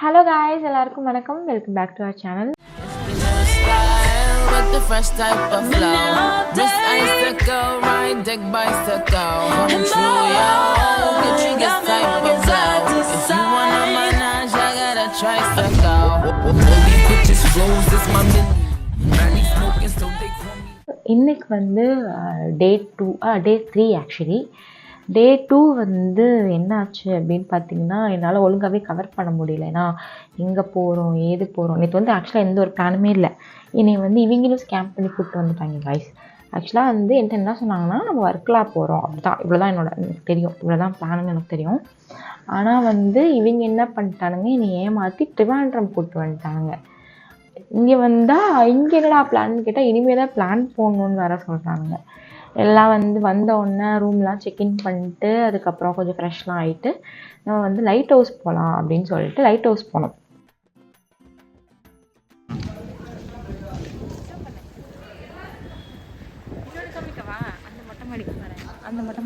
Hello guys, எல்லாருக்கும் வணக்கம். Welcome back to our channel. The fresh type of flow. This icicle, ride deck bicycle. Come through, yo. Get you this type of flow. If you wanna manage, I got a tricycle. All these bitches flows, this my mini. Barely smoking, so they call me. இன்னைக்கு வந்து day 3 actually. டே 2 வந்து என்னாச்சு அப்படின்னு பார்த்தீங்கன்னா, என்னால் ஒழுங்காகவே cover பண்ண முடியல. ஏன்னா எங்கே போகிறோம் ஏது போகிறோம், நேற்று வந்து ஆக்சுவலாக எந்த ஒரு பிளானுமே இல்லை. என்னை வந்து இவங்களும் ஸ்கேம் பண்ணி கூப்பிட்டு வந்துட்டாங்க கைஸ். ஆக்சுவலாக வந்து என்கிட்ட என்ன சொன்னாங்கன்னா, நம்ம ஒர்க்கெலாம் போகிறோம் அப்படிதான், இவ்வளோதான் எனக்கு தெரியும், இவ்வளோதான் பிளானுன்னு எனக்கு தெரியும். ஆனால் வந்து இவங்க என்ன பண்ணிட்டானுங்க, என்னை ஏமாற்றி ட்ரிவாண்ட்ரம் கூப்பிட்டு வந்துட்டானுங்க. இங்கே வந்தால் இங்கே என்னடா பிளான்னு கேட்டால், இனிமேல் தான் பிளான் போடணுன்னு வேறு சொல்கிறானுங்க. எல்லாம் வந்து வந்த உடனே ரூம்லாம் செக்இன் பண்ணிட்டு அதுக்கப்புறம் கொஞ்சம் ஃப்ரெஷ்லாம் ஆகிட்டு நம்ம வந்து லைட் ஹவுஸ் போகலாம் அப்படின்னு சொல்லிட்டு லைட் ஹவுஸ் போனோம். அந்த மொட்டை மாடி இருப்பேன். அந்த மொட்டை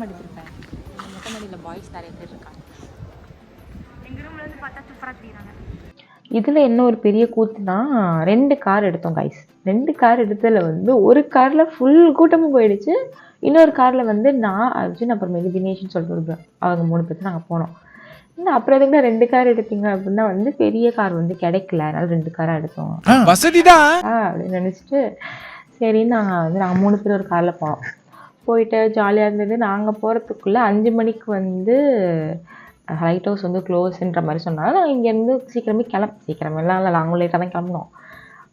மாடியில் பாய்ஸ் நிறைய பேர் இருக்காங்க. எங்கள் ரூமில் வந்து பார்த்தா சூப்பராக தெரியுறாங்க. இதில் என்ன ஒரு பெரிய கூத்துனா, 2 கார் எடுத்தோம் கைஸ். 2 கார் எடுத்ததில் வந்து ஒரு காரில் ஃபுல் கூட்டமும் போயிடுச்சு. இன்னொரு காரில் வந்து நான் அர்ஜுன் அப்புறமேலு தினேஷ்னு சொல்லிட்டு அவங்க 3 பேர் நாங்கள் போனோம். அப்புறம் எதுக்கு 2 கார் எடுத்தீங்க அப்படின்னா வந்து பெரிய கார் வந்து கிடைக்கல, அதனால 2 காராக எடுத்தோம் அப்படின்னு நினச்சிட்டு சரி நாங்கள் 3 பேர் ஒரு காரில் போனோம். போயிட்டு ஜாலியாக இருந்தது. நாங்கள் போகிறதுக்குள்ளே 5 மணிக்கு வந்து லைட் ஹவுஸ் வந்து க்ளோஸ்ன்ற மாதிரி சொன்னாலும் நாங்கள் இங்கேருந்து சீக்கிரமெல்லாம் இல்லை, நாங்களும் லேட்டாக தான் கிளம்பினோம்.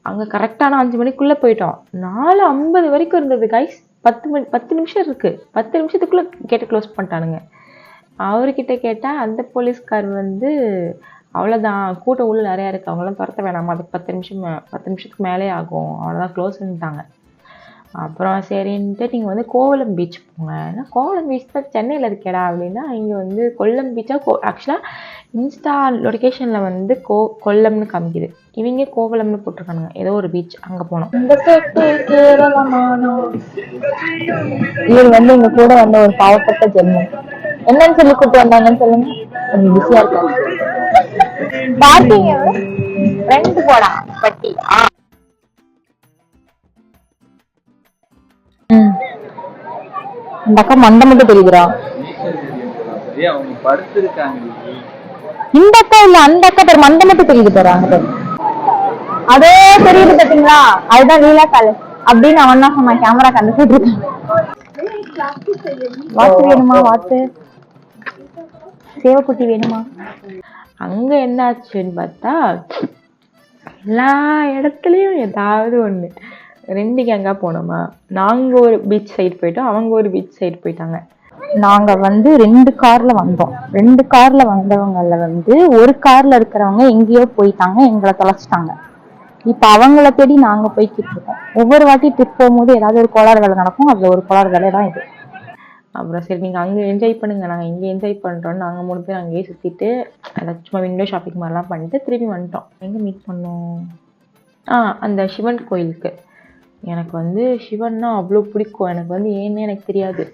அங்கே கரெக்டான 5 மணிக்குள்ளே போயிட்டோம். 4:50 வரைக்கும் இருந்தது கைஸ். 10 நிமிஷம் இருக்குது. 10 நிமிஷத்துக்குள்ளே கேட்டு க்ளோஸ் பண்ணிட்டானுங்க. அவர்கிட்ட கேட்டால் அந்த போலீஸ்கார் வந்து அவ்வளோதான், கூட்டம் உள்ள நிறையா இருக்குது, அவங்களாம் துரத்த வேணாமா, அதுக்கு 10 நிமிஷத்துக்கு மேலே ஆகும், அவ்வளோதான் க்ளோஸ்ன்ட்டாங்க. அப்புறம் சரின்ட்டு நீங்கள் வந்து கோவளம் பீச் போங்க. ஏன்னா கோவளம் பீச் தான் சென்னையில் இருக்கேடா அப்படின்னா, இங்கே வந்து கொல்லம் பீச்சா ஆக்சுவலாக இன்ஸ்டா லொக்கேஷனில் வந்து கொல்லம்னு காமிக்குது, இவங்க கோவளம்னு போட்டிருக்கானுங்க. ஏதோ ஒரு பீச், அங்கே போனோம். இவர் வந்து எங்க கூட வந்த ஒரு பாவப்பட்ட ஜென்மம். என்னன்னு சொல்லி கூப்பிட்டு வந்தாங்கன்னு சொல்லுங்க. கொஞ்சம் பிஸியா இருக்கும். பார்த்தீங்க ஃப்ரெண்ட் போடா பட்டி. அந்த அக்கா மண்டை மட்டும் தெரியுதுரா. இந்த அக்கா இல்ல, அந்த அக்கா பேர் மண்டை மட்டும் தெரியுது பாரு. அங்க பேர் அதே தெரியுது பார்த்தீங்களா, அதுதான் லீலா காலேஜ் அப்படின்னு அவன் தான் சொன்னான். கேமரா கண்டுபிடிட்டு இருக்கான். வாத்து வேணுமா, வாத்து சேவக்குட்டி வேணுமா. அங்க என்ன ஆச்சுன்னு பார்த்தா, எல்லா இடத்துலயும் ஏதாவது ஒண்ணு. 2 கேங்கா போனோமா, நாங்க ஒரு பீச் சைடு போயிட்டோம், அவங்க ஒரு பீச் சைடு போயிட்டாங்க. நாங்க வந்து 2 கார்ல வந்தோம். 2 கார்ல வந்தவங்கல வந்து ஒரு கார்ல இருக்கிறவங்க எங்கேயோ போயிட்டாங்க, எங்களை தொலைச்சிட்டாங்க. இப்ப அவங்கள தேடி நாங்க போய்கிட்டு இருக்கோம். ஒவ்வொரு வாட்டி ட்ரிப் போகும்போது ஏதாவது ஒரு கோளாறு வேலை நடக்கும். அதுல ஒரு கோளாறு வேலை தான் இது. அப்புறம் சரி நீங்க அங்க என்ஜாய் பண்ணுங்க, நாங்க இங்க என்ஜாய் பண்றோம். நாங்க 3 பேர் அங்கேயே சுத்திட்டு ஏதாச்சும் சும்மா விண்டோ ஷாப்பிங் மாதிரிலாம் பண்ணிட்டு திரும்பி வந்துட்டோம். எங்க மீட் பண்ணோம், அந்த சிவன் கோயிலுக்கு. எனக்கு வந்து சிவன்னா அவ்வளோ பிடிக்கும். எனக்கு வந்து ஏன்னே எனக்கு தெரியாது.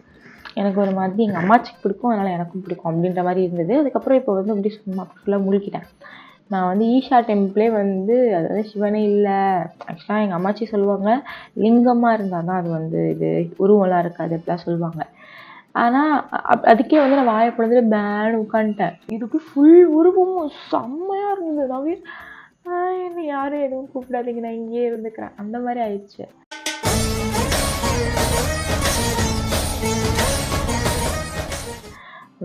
எனக்கு ஒரு மாதிரி எங்கள் அம்மாச்சிக்கு பிடிக்கும், அதனால் எனக்கும் பிடிக்கும் அப்படின்ற மாதிரி இருந்தது. அதுக்கப்புறம் இப்போ வந்து அப்படி சும்மா ஃபுல்லாக முழுக்கிட்டேன். நான் வந்து ஈஷா டெம்பிளே வந்து அதாவது சிவனே இல்லை. ஆக்சுவலாக எங்கள் அம்மாச்சி சொல்லுவாங்க, லிங்கமாக இருந்தால் தான் அது வந்து இது உருவம்லாம் இருக்காது அப்படிலாம் சொல்லுவாங்க. ஆனால் அதுக்கே வந்து நான் வாயை பொழுது பேன்னு உட்காந்துட்டேன். இதுக்கு ஃபுல் உருவமும் செம்மையாக இருந்தது. நவீன் என்ன யாரும் எதுவும் கூப்பிடாதீங்க, நான் இங்கேயே இருந்துக்கிறேன், அந்த மாதிரி ஆயிடுச்சு.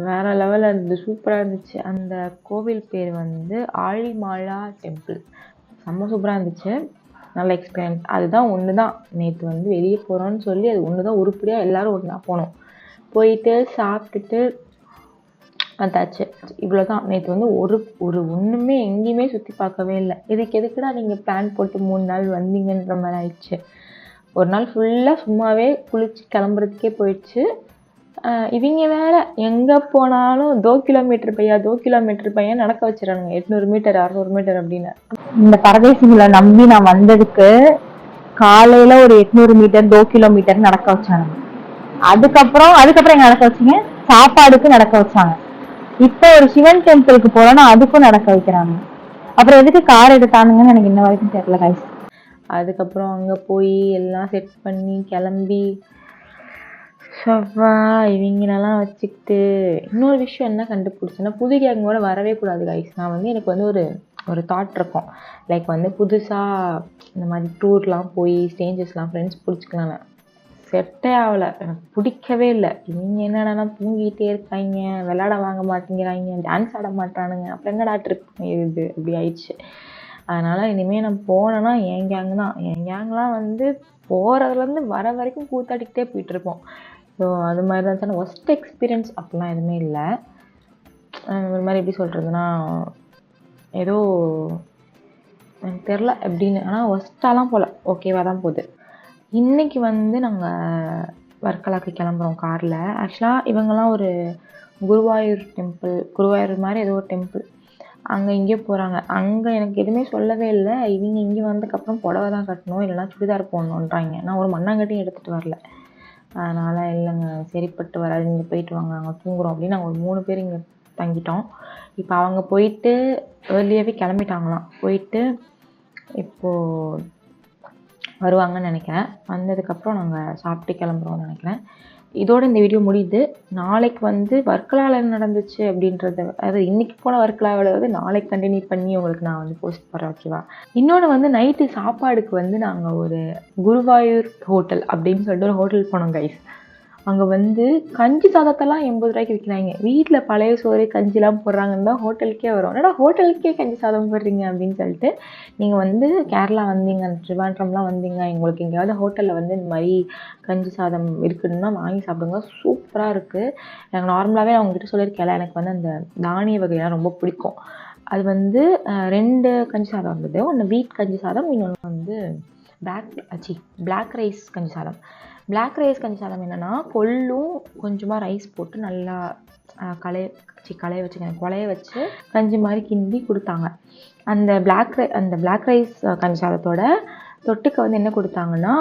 வேற லெவலில் இருந்தது, சூப்பராக இருந்துச்சு. அந்த கோவில் பேர் வந்து ஆழிமாலா டெம்பிள். செம்ம சூப்பராக இருந்துச்சு, நல்ல எக்ஸ்பீரியன்ஸ். அதுதான் ஒன்று தான், நேற்று வந்து வெளியே போகிறோன்னு சொல்லி அது ஒன்று தான் உருப்படியாக எல்லோரும் ஒன்றா போனோம். போயிட்டு சாப்பிட்டுட்டு வந்தாச்சு, இவ்வளோதான். நேற்று வந்து ஒரு ஒன்றுமே எங்கேயுமே சுற்றி பார்க்கவே இல்லை. இதுக்கு எதுக்குடா நீங்கள் பிளான் போட்டு 3 நாள் வந்தீங்கன்ற மாதிரி ஆயிடுச்சு. ஒரு நாள் ஃபுல்லாக சும்மாவே குளிச்சு கிளம்புறதுக்கே போயிடுச்சு. இவங்க வேற எங்கே போனாலும் 2 கிலோமீட்டர் பையன் நடக்க வச்சிடறானுங்க. 800 மீட்டர் 600 மீட்டர் அப்படின்னு. இந்த பரதேசிகளை நம்பி நான் வந்ததுக்கு காலையில் ஒரு 800 மீட்டர் 2 கிலோமீட்டர் நடக்க வச்சானுங்க. அதுக்கப்புறம் எங்க நடக்க வச்சிங்க, சாப்பாடுக்கு நடக்க வச்சாங்க. இப்போ ஒரு சிவன் டெம்பிளுக்கு போறோம்னா அதுக்கும் நடக்க வைக்கிறாங்க. அப்புறம் எதுக்கு கார் எடுத்தானுங்கன்னு எனக்கு இன்ன வரைக்கும் தெரியல கைஸ். அதுக்கப்புறம் அங்கே போய் எல்லாம் செட் பண்ணி கிளம்பி சவ்வா இவங்களெல்லாம் வச்சுக்கிட்டு இன்னொரு விஷயம் என்ன கண்டுபிடிச்சேன்னா, புது கேங்கோட வரவே கூடாது கைஸ். நான் வந்து எனக்கு வந்து ஒரு தாட் இருக்கும், லைக் வந்து புதுசாக இந்த மாதிரி டூர்லாம் போய் ஸ்டேஞ்சஸ்லாம் ஃப்ரெண்ட்ஸ் பிடிச்சிக்கலாம். செட்டே ஆகலை, எனக்கு பிடிக்கவே இல்லை. இவங்க என்னடா தூங்கிட்டே இருக்காங்க, விளையாட வாங்க மாட்டேங்கிறாங்க, டான்ஸ் ஆட மாட்டானுங்க, அப்புறம் என்னடா ட்ரிப் இது அப்படி ஆயிடுச்சு. அதனால் இனிமேல் நான் போனேன்னா என் கேங் தான். என் கேங்லாம் வந்து போகிறதுலேருந்து வர வரைக்கும் கூத்தாடிக்கிட்டே போயிட்டுருப்போம். ஸோ அது மாதிரி தான் சார். ஒஸ்ட் எக்ஸ்பீரியன்ஸ் அப்படிலாம் எதுவுமே இல்லை. ஒரு மாதிரி எப்படி சொல்கிறதுனா, ஏதோ எனக்கு தெரில எப்படின்னு, ஆனால் ஒஸ்ட்டாலாம் போகல, ஓகேவாக தான் போகுது. இன்றைக்கி வந்து நாங்கள் வர்க்கலாக்கு கிளம்புறோம் காரில். ஆக்சுவலாக இவங்கெல்லாம் ஒரு குருவாயூர் மாதிரி ஏதோ ஒரு டெம்பிள், அங்கே இங்கே போகிறாங்க. அங்கே எனக்கு எதுவுமே சொல்லவே இல்லை. இவங்க இங்கே வந்ததுக்கப்புறம் புடவை தான் கட்டணும், இல்லைனா சுடிதார் போடணுன்றாங்க. நான் ஒரு மண்ணாங்கட்டியும் எடுத்துகிட்டு வரல. அதனால் இல்லைங்க சரிப்பட்டு வராது, நீங்கள் போயிட்டு வாங்க, அங்கே தூங்குறோம் அப்படின்னு நாங்கள் ஒரு 3 பேர் இங்கே தங்கிட்டோம். இப்போ அவங்க போயிட்டு ஏர்லியாகவே கிளம்பிட்டாங்களாம். போயிட்டு இப்போது வருவாங்கன்னு நினைக்கிறேன். வந்ததுக்கப்புறம் நாங்கள் சாப்பிட்டு கிளம்புறோம்னு நினைக்கிறேன். இதோட இந்த வீடியோ முடியுது. நாளைக்கு வந்து வர்க்கலாவில் என்ன நடந்துச்சு அப்படின்றத, அதாவது இன்றைக்கி போன வர்க்கலாவில் வந்து நாளைக்கு கண்டினியூ பண்ணி உங்களுக்கு நான் வந்து போஸ்ட் பண்ணுறேன், ஓகேவா? இன்னொன்று வந்து நைட்டு சாப்பாடுக்கு வந்து நாங்கள் ஒரு குருவாயூர் ஹோட்டல் அப்படின்னு சொல்லிட்டு ஒரு ஹோட்டல் போனோம் கைஸ். அங்கே வந்து கஞ்சி சாதத்தெல்லாம் 80 ரூபாய்க்கு விற்கிறாங்க. வீட்டில் பழைய சோறு கஞ்சிலாம் போடுறாங்கன்னு தான் ஹோட்டலுக்கே வரும். என்னடா ஹோட்டலுக்கே கஞ்சி சாதம் போடுறீங்க அப்படின்னு சொல்லிட்டு, நீங்கள் வந்து கேரளா வந்தீங்க, ட்ரிவாண்ட்ரம்லாம் வந்தீங்க, எங்களுக்கு எங்கேயாவது ஹோட்டலில் வந்து இந்த மாதிரி கஞ்சி சாதம் இருக்குதுன்னா வாங்கி சாப்பிடுங்க, சூப்பராக இருக்குது. எனக்கு நார்மலாகவே அவங்ககிட்ட சொல்லியிருக்கேன், எனக்கு வந்து அந்த தானிய வகையெல்லாம் ரொம்ப பிடிக்கும். அது வந்து 2 கஞ்சி சாதம் வந்தது. ஒன்று வீட் கஞ்சி சாதம், இன்னொன்று வந்து பிளாக் ரைஸ் கஞ்சி சாதம். பிளாக் ரைஸ் கஞ்சி சாதம் என்னென்னா, கொள்ளும் கொஞ்சமாக ரைஸ் போட்டு நல்லா கொலைய வச்சு கஞ்சி மாதிரி கிண்டி கொடுத்தாங்க. அந்த பிளாக் ரைஸ் கஞ்சி சாதத்தோட தொட்டுக்க வந்து என்ன கொடுத்தாங்கன்னா,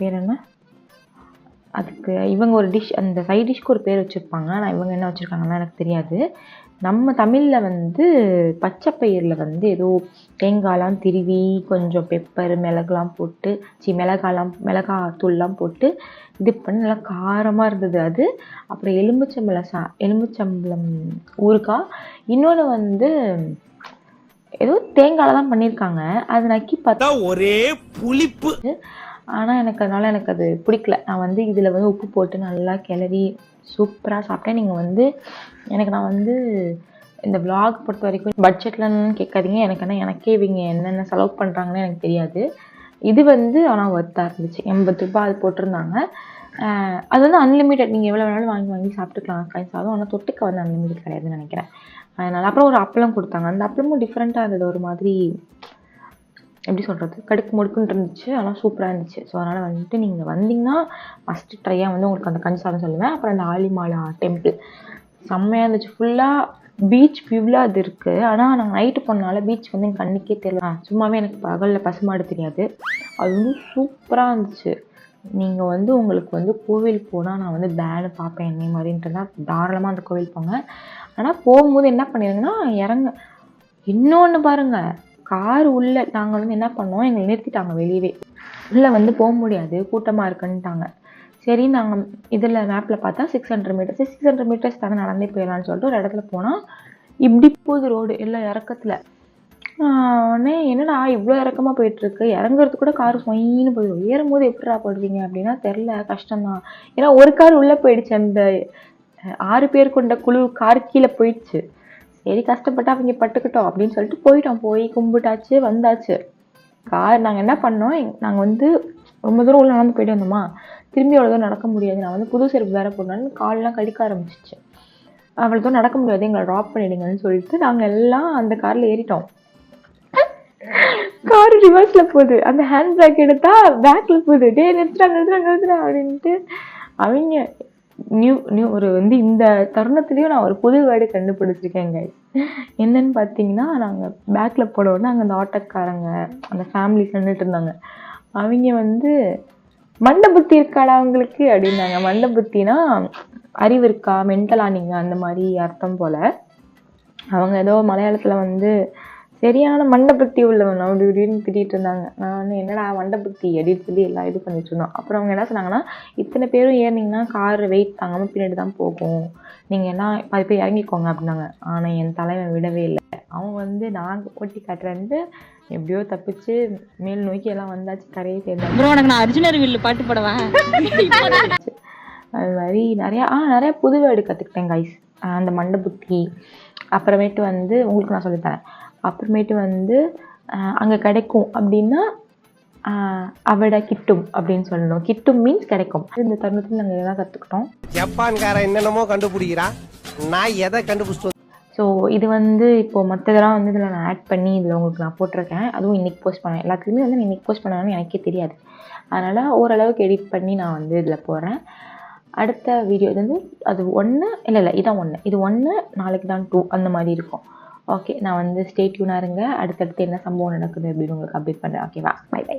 பேர் என்ன, அதுக்கு இவங்க ஒரு டிஷ், அந்த சைட் டிஷ்க்கு ஒரு பேர் வச்சுருப்பாங்க. ஆனால் இவங்க என்ன வச்சுருக்காங்கன்னா எனக்கு தெரியாது. நம்ம தமிழில் வந்து பச்சை பயிரில் வந்து ஏதோ தேங்காயெலாம் திருவி கொஞ்சம் பெப்பர் மிளகாலாம் போட்டு மிளகாத்தூள்லாம் போட்டு இது பண்ணி நல்லா காரமாக இருந்தது அது. அப்புறம் எலுமிச்சம்பழம் ஊறுகாய். இன்னொன்று வந்து ஏதோ தேங்காயில் தான் பண்ணியிருக்காங்க. அது நக்கி பார்த்தா ஒரே புளிப்பு. ஆனால் எனக்கு அது பிடிக்கல. நான் வந்து இதில் வந்து உப்பு போட்டு நல்லா கிளறி சூப்பராக சாப்பிட்டேன். நீங்கள் வந்து நான் வந்து இந்த விளாக் பொறுத்த வரைக்கும் பட்ஜெட்லன்னு கேட்காதீங்க. எனக்கே இவங்க என்னென்ன செலவு பண்ணுறாங்கன்னு எனக்கு தெரியாது. இது வந்து ஆனால் ஒர்த்தாக இருந்துச்சு. 80 ரூபாய் அது போட்டிருந்தாங்க. அது வந்து அன்லிமிட்டட், நீங்கள் எவ்வளோ வேணாலும் வாங்கி சாப்பிட்டுக்கலாம் கை சாதம். ஆனால் தொட்டுக்க வந்து அன்லிமிட்டட் கிடையாதுன்னு நினைக்கிறேன். அதனால் அப்புறம் ஒரு அப்பளம் கொடுத்தாங்க. அந்த அப்பளமும் டிஃப்ரெண்ட்டாக இருந்தது, ஒரு மாதிரி எப்படி சொல்கிறது, கடுக்கு முடுக்குன்னு இருந்துச்சு, ஆனால் சூப்பராக இருந்துச்சு. ஸோ அதனால் வந்துட்டு நீங்கள் வந்தீங்கன்னா ஃபஸ்ட்டு ட்ரையாக வந்து உங்களுக்கு அந்த கஞ்சி சாதம் சொல்லுவேன். அப்புறம் அந்த ஆலிமாலா டெம்பிள் செம்மையாக இருந்துச்சு. ஃபுல்லாக பீச் வியூவில் அது இருக்குது. ஆனால் நாங்கள் நைட்டு போனால பீச் வந்து எங்கள் கண்ணுக்கே தெரியல. சும்மாவே எனக்கு பகலில் பசுமாடு தெரியாது. அது வந்து சூப்பராக இருந்துச்சு. நீங்கள் வந்து உங்களுக்கு வந்து கோவில் போனால் நான் வந்து பேனு பார்ப்பேன் என்னை மாதிரின்றதா, தாராளமாக அந்த கோவில் போங்க. ஆனால் போகும்போது என்ன பண்ணிடுங்கன்னா இன்னொன்று பாருங்கள், கார் உள்ளே நாங்கள் வந்து என்ன பண்ணோம், எங்களை நிறுத்திட்டாங்க வெளியவே. உள்ளே வந்து போக முடியாது, கூட்டமாக இருக்குன்ட்டாங்க. சரி, நாங்கள் இதில் மேப்பில் பார்த்தா 600 மீட்டர்ஸ் தானே நடந்தே போயிடலான்னு சொல்லிட்டு ஒரு இடத்துல போனால் இப்படி போகுது ரோடு எல்லாம் இறக்கத்தில். உடனே என்னடா இவ்வளோ இறக்கமாக போயிட்டுருக்கு, இறங்குறது கூட கார் சொயின்னு போயிடும், ஏறும்போது எப்படிடா போடுவீங்க அப்படின்னா தெரில, கஷ்டம்தான். ஏன்னா ஒரு கார் உள்ளே போயிடுச்சு, அந்த 6 பேர் கொண்ட குழு கார் கீழே போயிடுச்சு. சரி கஷ்டப்பட்டு அவங்க பட்டுக்கிட்டோம் அப்படின்னு சொல்லிட்டு போயிட்டோம். போய் கும்பிட்டாச்சு வந்தாச்சு. கார் நாங்கள் என்ன பண்ணோம், நாங்கள் வந்து ரொம்ப தூரம் உள்ள நடந்து போயிட்டு வந்தோமா, திரும்பி அவ்வளோ தூரம் நடக்க முடியாது. நான் வந்து புது செருப்பு வேறு போடனாலும் காலெலாம் கடிக்க ஆரம்பிச்சிச்சு. அவ்வளோ தூரம் நடக்க முடியாது, எங்களை ட்ராப் பண்ணிடுங்கன்னு சொல்லிட்டு நாங்கள் எல்லாம் அந்த காரில் ஏறிட்டோம். கார் ரிவர்ஸில் போகுது, அந்த ஹேண்ட் பேக் எடுத்தால் பேக்கில் போகுது. நிறுத்துறா அப்படின்ட்டு அவங்க நியூ ஒரு வந்து இந்த தருணத்துலேயும் நான் ஒரு புது வேர்டு கண்டுபிடிச்சிருக்கேன் கைஸ். என்னன்னு பார்த்தீங்கன்னா, நாங்கள் பேக்கில் போடவுடனே அங்கே அந்த ஆட்டோக்காரங்க அந்த ஃபேமிலி நின்றுட்டு இருந்தாங்க. அவங்க வந்து மண்டை புத்தி இருக்காடா அவங்களுக்கு அப்படின்னாங்க. மண்டை புத்தினா அறிவு இருக்கா, மென்டலா நீங்கள் அந்த மாதிரி அர்த்தம் போல். அவங்க ஏதோ மலையாளத்தில் வந்து சரியான மண்டபுத்தி உள்ளவன் அப்படி இப்படின்னு திட்டிகிட்டு இருந்தாங்க. நான் என்னடா மண்டபுத்தி அப்படின்னு சொல்லி எல்லாம் இது பண்ணிட்டு இருந்தோம். அப்புறம் அவங்க என்ன சொன்னாங்கன்னா, இத்தனை பேரும் ஏறினீங்கன்னா கார் வெயிட் தாங்காமல் பின்னாடி தான் போகும், நீங்கள் எல்லாம் 10 பேர் இறங்கிக்கோங்க அப்படின்னாங்க. ஆனால் என் தலைவன் விடவே இல்லை. அவன் வந்து நான் ஓட்டி காட்டுறேன்ட்டு எப்படியோ தப்பிச்சு மேல் நோக்கி எல்லாம் வந்தாச்சு, கரையை சேர்ந்தாங்க. ப்ரோ எனக்கு நான் அர்ஜுனர் வில்லு பாட்டு போடுவேன். அது மாதிரி நிறையா புது வேர்டு கற்றுக்கிட்டேன் கைஸ். அந்த மண்டபுத்தி அப்புறமேட்டு வந்து உங்களுக்கு நான் சொல்லித்தரேன். அப்புறமேட்டு வந்து அங்கே கிடைக்கும் அப்படின்னா அவட கிட்டும் அப்படின்னு சொல்லணும். கிட்டும் மீன்ஸ் கிடைக்கும். இந்த தருணத்தில் நாங்கள் இதெல்லாம் கற்றுக்கிட்டோம். ஜப்பான்காரன் என்னென்னமோ கண்டுபிடிக்கிறா, நான் எதை கண்டுபிடிச்சிட்டு. ஸோ இது வந்து இப்போது மற்றதெல்லாம் வந்து இதில் நான் ஆட் பண்ணி இதில் உங்களுக்கு நான் போட்டிருக்கேன். அதுவும் இன்றைக்கி போஸ்ட் பண்ணேன். எல்லாத்துலேயுமே வந்து நான் இன்றைக்கி போஸ்ட் பண்ணணும்னு எனக்கே தெரியாது. அதனால் ஓரளவுக்கு எடிட் பண்ணி நான் வந்து இதில் போடுறேன். அடுத்த வீடியோ இது வந்து அது 1 இல்லை இதான் 1, இது 1 நாளைக்கு தான் 2 அந்த மாதிரி இருக்கும். ஓகே, நான் வந்து ஸ்டே டியூனாக இருங்க. அடுத்தடுத்து என்ன சம்பவம் நடக்குது அப்படின்னு உங்களுக்கு அப்டேட் பண்ணுறேன். ஓகேவா? Bye by.